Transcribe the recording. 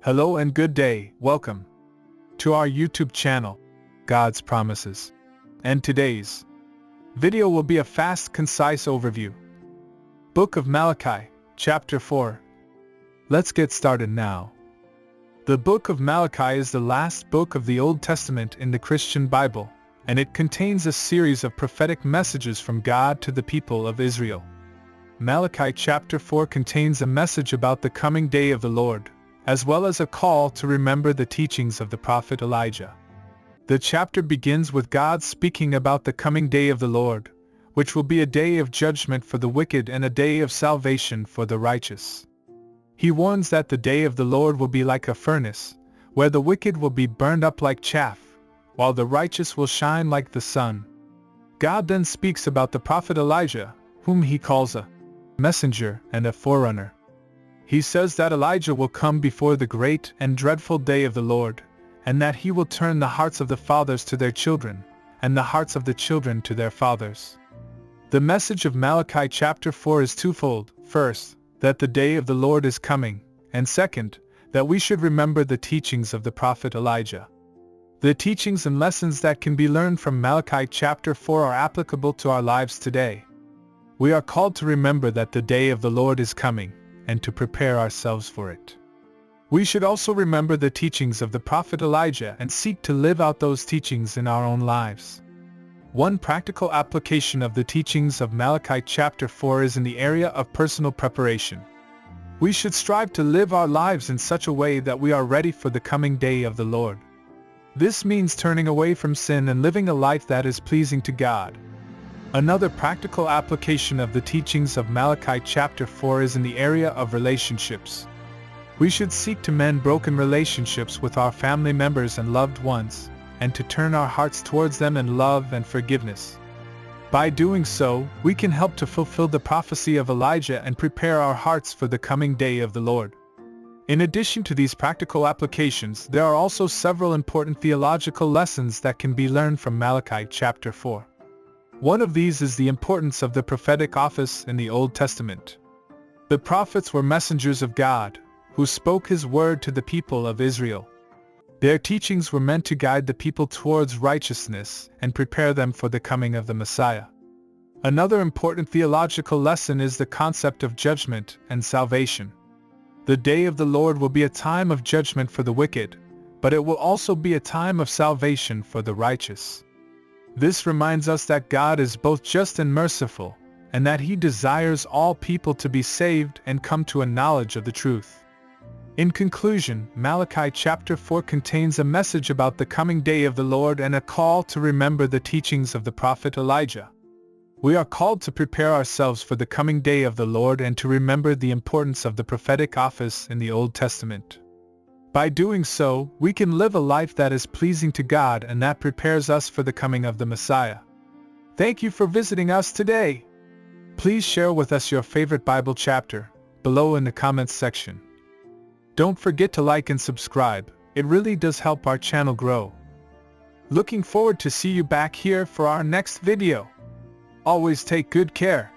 Hello and good day, welcome to our YouTube channel, God's Promises. And today's video will be a fast, concise overview. Book of Malachi, Chapter 4. Let's get started now. The Book of Malachi is the last book of the Old Testament in the Christian Bible, and it contains a series of prophetic messages from God to the people of Israel. Malachi Chapter 4 contains a message about the coming day of the Lord, as well as a call to remember the teachings of the prophet Elijah. The chapter begins with God speaking about the coming day of the Lord, which will be a day of judgment for the wicked and a day of salvation for the righteous. He warns that the day of the Lord will be like a furnace, where the wicked will be burned up like chaff, while the righteous will shine like the sun. God then speaks about the prophet Elijah, whom he calls a messenger and a forerunner. He says that Elijah will come before the great and dreadful day of the Lord, and that he will turn the hearts of the fathers to their children, and the hearts of the children to their fathers. The message of Malachi chapter 4 is twofold. First, that the day of the Lord is coming, and second, that we should remember the teachings of the prophet Elijah. The teachings and lessons that can be learned from Malachi chapter 4 are applicable to our lives today. We are called to remember that the day of the Lord is coming, and to prepare ourselves for it. We should also remember the teachings of the prophet Elijah and seek to live out those teachings in our own lives. One practical application of the teachings of Malachi chapter 4 is in the area of personal preparation. We should strive to live our lives in such a way that we are ready for the coming day of the Lord. This means turning away from sin and living a life that is pleasing to God. Another practical application of the teachings of Malachi chapter 4 is in the area of relationships. We should seek to mend broken relationships with our family members and loved ones, and to turn our hearts towards them in love and forgiveness. By doing so, we can help to fulfill the prophecy of Elijah and prepare our hearts for the coming day of the Lord. In addition to these practical applications, there are also several important theological lessons that can be learned from Malachi chapter 4. One of these is the importance of the prophetic office in the Old Testament. The prophets were messengers of God, who spoke His word to the people of Israel. Their teachings were meant to guide the people towards righteousness and prepare them for the coming of the Messiah. Another important theological lesson is the concept of judgment and salvation. The day of the Lord will be a time of judgment for the wicked, but it will also be a time of salvation for the righteous. This reminds us that God is both just and merciful, and that He desires all people to be saved and come to a knowledge of the truth. In conclusion, Malachi chapter 4 contains a message about the coming day of the Lord and a call to remember the teachings of the prophet Elijah. We are called to prepare ourselves for the coming day of the Lord and to remember the importance of the prophetic office in the Old Testament. By doing so, we can live a life that is pleasing to God and that prepares us for the coming of the Messiah. Thank you for visiting us today. Please share with us your favorite Bible chapter below in the comments section. Don't forget to like and subscribe. It really does help our channel grow. Looking forward to see you back here for our next video. Always take good care.